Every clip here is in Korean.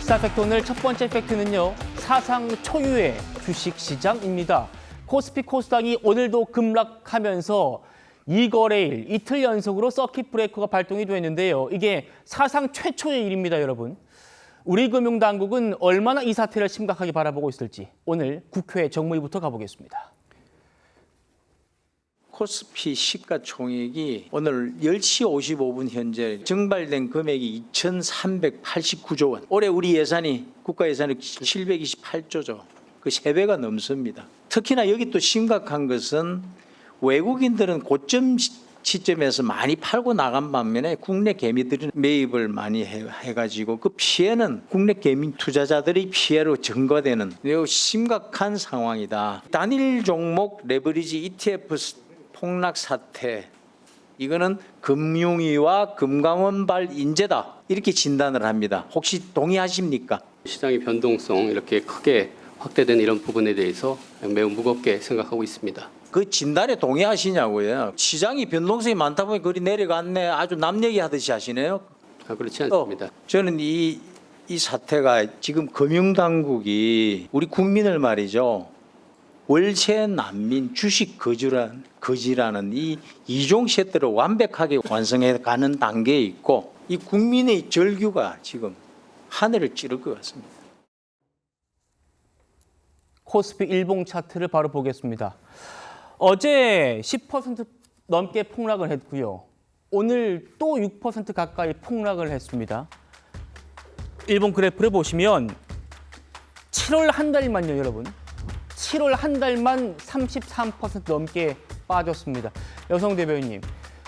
시사 팩트 오늘 첫 번째 팩트는요. 사상 초유의 주식시장입니다. 코스피 코스닥이 오늘도 급락하면서 2거래일 이틀 연속으로 서킷 브레이커가 발동이 됐는데요. 이게 사상 최초의 일입니다, 여러분. 우리 금융당국은 얼마나 이 사태를 심각하게 바라보고 있을지 오늘 국회 정무위부터 가보겠습니다. 코스피 시가총액이 오늘 10시 55분 현재 증발된 금액이 2,389조 원. 올해 우리 예산이 국가 예산이 728조죠. 그 3배가 넘습니다. 특히나 여기 또 심각한 것은 외국인들은 고점 시점에서 많이 팔고 나간 반면에 국내 개미들은 매입을 많이 해가지고 그 피해는 국내 개미 투자자들의 피해로 증가되는 매우 심각한 상황이다. 단일 종목 레버리지 ETF 폭락 사태, 이거는 금융위와 금감원발 인재다 이렇게 진단을 합니다. 혹시 동의하십니까? 시장의 변동성 이렇게 크게 확대된 이런 부분에 대해서 매우 무겁게 생각하고 있습니다. 그 진단에 동의하시냐고요. 시장이 변동성이 많다 보니 그리 내려갔네. 아주 남 얘기하듯이 하시네요. 그렇지 않습니다. 저는 이 사태가 지금 금융당국이 우리 국민을 말이죠. 월세 난민 주식 거지라는 이 이종 세트를 완벽하게 완성해 가는 단계에 있고 이 국민의 절규가 지금 하늘을 찌를 것 같습니다. 코스피 일봉 차트를 바로 보겠습니다. 어제 10% 넘게 폭락을 했고요. 오늘 또 6% 가까이 폭락을 했습니다. 일본 그래프를 보시면 7월 한 달만요, 여러분. 7월 한 달만 33% 넘게 빠졌습니다. 여성 대변인님,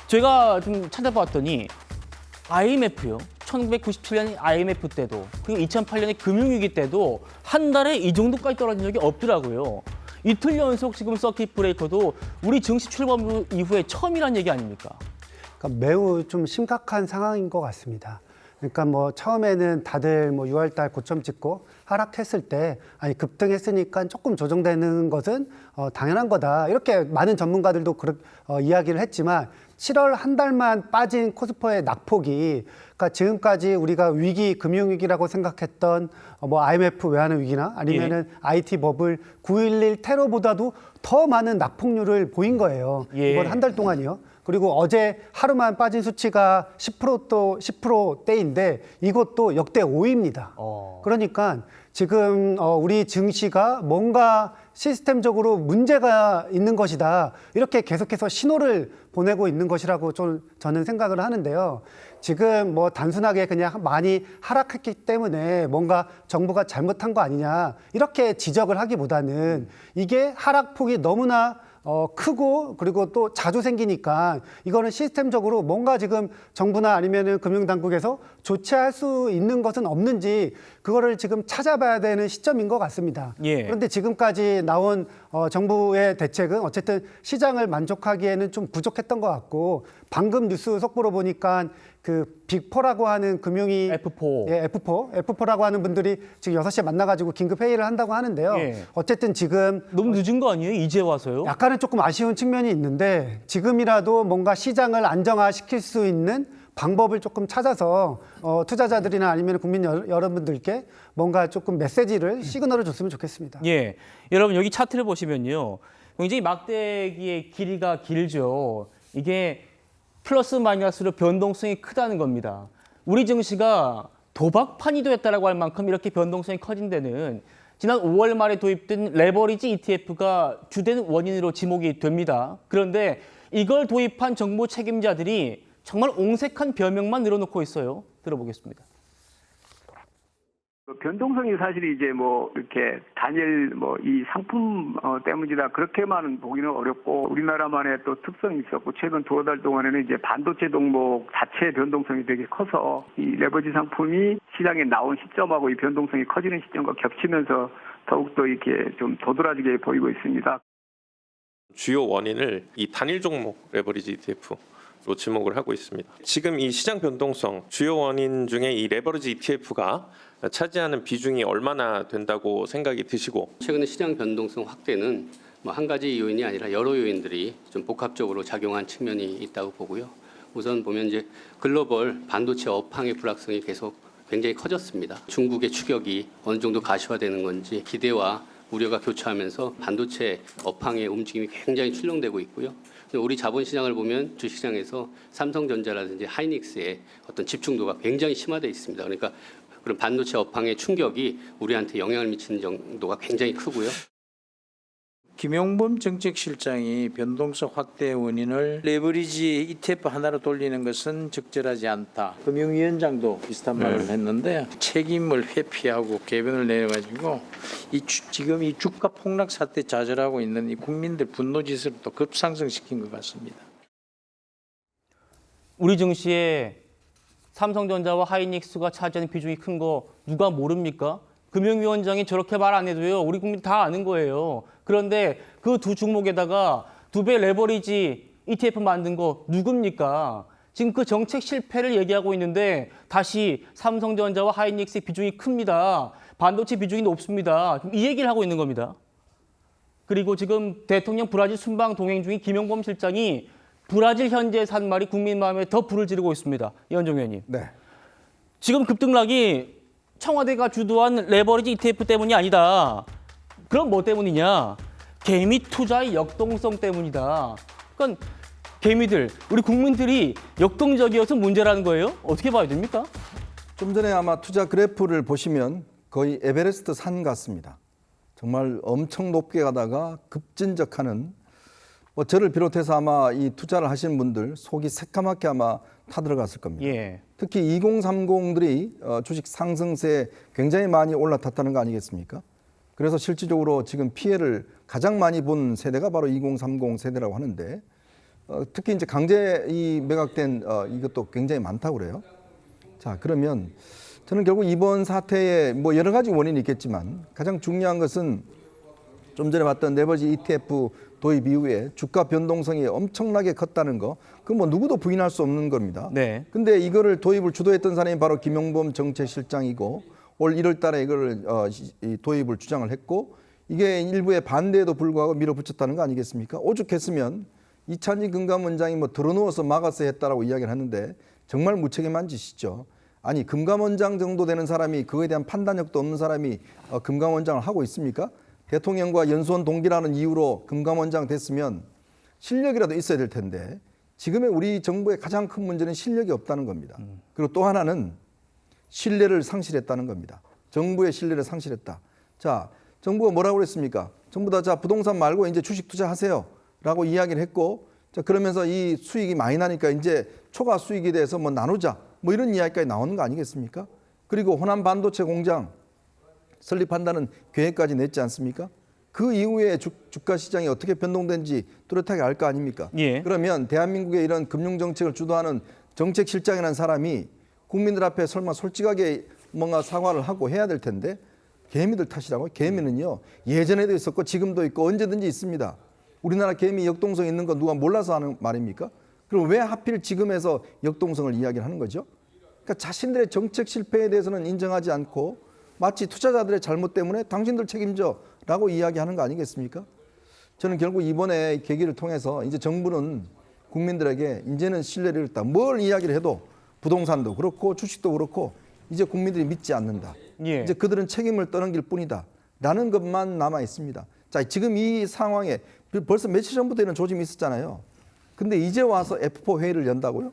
제가 좀 찾아봤더니 IMF요. 1997년 IMF 때도 그리고 2008년의 금융위기 때도 한 달에 이 정도까지 떨어진 적이 없더라고요. 이틀 연속 지금 서킷 브레이커도 우리 증시 출범 이후에 처음이란 얘기 아닙니까? 그러니까 매우 좀 심각한 상황인 것 같습니다. 그러니까 뭐 처음에는 다들 뭐 6월달 고점 찍고 하락했을 때 아니 급등했으니까 조금 조정되는 것은 당연한 거다. 이렇게 많은 전문가들도 이야기를 했지만 7월 한 달만 빠진 코스피의 낙폭이 그러니까 지금까지 우리가 위기 금융위기라고 생각했던 뭐 IMF 외환의 위기나 아니면은 IT 버블 9.11 테러보다도 더 많은 낙폭률을 보인 거예요. 이번 한 달 동안이요. 그리고 어제 하루만 빠진 수치가 10%대인데 이것도 역대 5위입니다. 그러니까 지금 우리 증시가 뭔가 시스템적으로 문제가 있는 것이다. 이렇게 계속해서 신호를 보내고 있는 것이라고 저는 생각을 하는데요. 지금 뭐 단순하게 그냥 많이 하락했기 때문에 뭔가 정부가 잘못한 거 아니냐 이렇게 지적을 하기보다는 이게 하락폭이 너무나 크고 그리고 또 자주 생기니까 이거는 시스템적으로 뭔가 지금 정부나 아니면은 금융당국에서 조치할 수 있는 것은 없는지 그거를 지금 찾아봐야 되는 시점인 것 같습니다. 그런데 지금까지 나온 정부의 대책은 어쨌든 시장을 만족하기에는 좀 부족했던 것 같고 방금 뉴스 속보로 보니까 그 빅4라고 하는 금융위 F4라고 하는 분들이 지금 6시에 만나가지고 긴급 회의를 한다고 하는데요. 어쨌든 지금 너무 늦은 거 아니에요? 이제 와서요? 약간은 조금 아쉬운 측면이 있는데 지금이라도 뭔가 시장을 안정화시킬 수 있는 방법을 조금 찾아서 투자자들이나 아니면 국민 여러분들께 뭔가 조금 메시지를 시그널을 줬으면 좋겠습니다. 여러분 여기 차트를 보시면요. 굉장히 막대기의 길이가 길죠. 이게 플러스 마이너스로 변동성이 크다는 겁니다. 우리 증시가 도박판이 됐다라고 할 만큼 이렇게 변동성이 커진 데는 지난 5월 말에 도입된 레버리지 ETF가 주된 원인으로 지목이 됩니다. 그런데 이걸 도입한 정부 책임자들이 정말 옹색한 변명만 늘어놓고 있어요. 들어보겠습니다. 변동성이 사실 이제 뭐 이렇게 단일 뭐 이 상품 때문이다 그렇게만 보기는 어렵고 우리나라만의 또 특성이 있었고 최근 두어 달 동안에는 이제 반도체 종목 자체 변동성이 되게 커서 이 레버리지 상품이 시장에 나온 시점하고 이 변동성이 커지는 시점과 겹치면서 더욱더 이렇게 좀 도드라지게 보이고 있습니다. 주요 원인을 이 단일 종목 레버리지 ETF로 지목을 하고 있습니다. 지금 이 시장 변동성 주요 원인 중에 이 레버리지 ETF가 차지하는 비중이 얼마나 된다고 생각이 드시고 최근에 시장 변동성 확대는 뭐 한 가지 요인이 아니라 여러 요인들이 좀 복합적으로 작용한 측면이 있다고 보고요. 우선 보면 이제 글로벌 반도체 업황의 불확성이 계속 굉장히 커졌습니다. 중국의 추격이 어느 정도 가시화되는 건지 기대와 우려가 교차하면서 반도체 업황의 움직임이 굉장히 출렁되고 있고요. 우리 자본시장을 보면 주식시장에서 삼성전자라든지 하이닉스의 어떤 집중도가 굉장히 심화되어 있습니다. 그러니까 그런 반도체 업황의 충격이 우리한테 영향을 미치는 정도가 굉장히 크고요. 김용범 정책실장이 변동성 확대 원인을 레버리지 ETF 하나로 돌리는 것은 적절하지 않다. 금융위원장도 비슷한 말을 했는데 책임을 회피하고 개변을 내려가지고 지금 이 주가 폭락 사태 좌절하고 있는 이 국민들 분노 지수를 또 급상승시킨 것 같습니다. 우리 증시에 삼성전자와 하이닉스가 차지하는 비중이 큰 거 누가 모릅니까? 금융위원장이 저렇게 말 안 해도요. 우리 국민 다 아는 거예요. 그런데 그 두 종목에다가 2배 레버리지 ETF 만든 거 누굽니까? 지금 그 정책 실패를 얘기하고 있는데 다시 삼성전자와 하이닉스의 비중이 큽니다. 반도체 비중이 높습니다. 이 얘기를 하고 있는 겁니다. 그리고 지금 대통령 브라질 순방 동행 중인 김용범 실장이 브라질 현지에서 한 말이 국민 마음에 더 불을 지르고 있습니다. 이현정 의원님. 네. 지금 급등락이 청와대가 주도한 레버리지 ETF 때문이 아니다. 그럼 뭐 때문이냐? 개미 투자의 역동성 때문이다. 그러니까 개미들, 우리 국민들이 역동적이어서 문제라는 거예요? 어떻게 봐야 됩니까? 좀 전에 아마 투자 그래프를 보시면 거의 에베레스트 산 같습니다. 정말 엄청 높게 가다가 급진적하는 저를 비롯해서 아마 이 투자를 하시는 분들 속이 새까맣게 아마 타들어갔을 겁니다. 예. 특히 2030들이 주식 상승세에 굉장히 많이 올라탔다는 거 아니겠습니까? 그래서 실질적으로 지금 피해를 가장 많이 본 세대가 바로 2030 세대라고 하는데 특히 이제 강제 매각된 이것도 굉장히 많다고 그래요. 자, 그러면 저는 결국 이번 사태에 뭐 여러 가지 원인이 있겠지만 가장 중요한 것은 좀 전에 봤던 레버리지 ETF 도입 이후에 주가 변동성이 엄청나게 컸다는 거, 그건 뭐 누구도 부인할 수 없는 겁니다. 네. 근데 이거를 도입을 주도했던 사람이 바로 김용범 정책실장이고 올 1월 달에 이거를 이 도입을 주장을 했고 이게 일부의 반대에도 불구하고 밀어붙였다는 거 아니겠습니까? 오죽했으면 이찬희 금감원장이 뭐 들어누워서 막아서 했다라고 이야기를 하는데 정말 무책임한 짓이죠. 아니 금감원장 정도 되는 사람이 그거에 대한 판단력도 없는 사람이 금감원장을 하고 있습니까? 대통령과 연수원 동기라는 이유로 금감원장 됐으면 실력이라도 있어야 될 텐데 지금의 우리 정부의 가장 큰 문제는 실력이 없다는 겁니다. 그리고 또 하나는 신뢰를 상실했다는 겁니다. 정부의 신뢰를 상실했다. 자, 정부가 뭐라고 그랬습니까? 전부 다 자 부동산 말고 이제 주식 투자하세요 라고 이야기를 했고 자 그러면서 이 수익이 많이 나니까 이제 초과 수익에 대해서 뭐 나누자 뭐 이런 이야기까지 나오는 거 아니겠습니까? 그리고 호남 반도체 공장 설립한다는 계획까지 냈지 않습니까? 그 이후에 주가 시장이 어떻게 변동된지 뚜렷하게 알 거 아닙니까? 예. 그러면 대한민국의 이런 금융정책을 주도하는 정책실장이라는 사람이 국민들 앞에 설마 솔직하게 뭔가 사과를 하고 해야 될 텐데 개미들 탓이라고요? 개미는요 예전에도 있었고 지금도 있고 언제든지 있습니다. 우리나라 개미 역동성 있는 거 누가 몰라서 하는 말입니까? 그럼 왜 하필 지금에서 역동성을 이야기를 하는 거죠? 그러니까 자신들의 정책 실패에 대해서는 인정하지 않고 마치 투자자들의 잘못 때문에 당신들 책임져 라고 이야기하는 거 아니겠습니까? 저는 결국 이번에 계기를 통해서 이제 정부는 국민들에게 이제는 신뢰를 잃었다. 뭘 이야기를 해도 부동산도 그렇고 주식도 그렇고 이제 국민들이 믿지 않는다. 예. 이제 그들은 책임을 떠넘길 뿐이다. 라는 것만 남아 있습니다. 자, 지금 이 상황에 벌써 며칠 전부터 이런 조짐이 있었잖아요. 근데 이제 와서 F4 회의를 연다고요?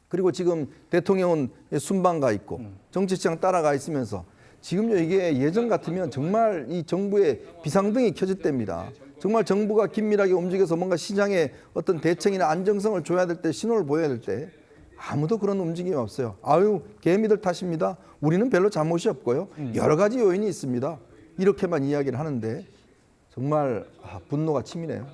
그리고 지금 대통령은 순방 가 있고 정치시장 따라가 있으면서 지금요 이게 예전 같으면 정말 이 정부의 비상등이 켜질 때입니다. 정말 정부가 긴밀하게 움직여서 뭔가 시장에 어떤 대책이나 안정성을 줘야 될 때 신호를 보여야 될 때 아무도 그런 움직임이 없어요. 아유 개미들 탓입니다. 우리는 별로 잘못이 없고요. 여러 가지 요인이 있습니다. 이렇게만 이야기를 하는데 정말 분노가 치미네요.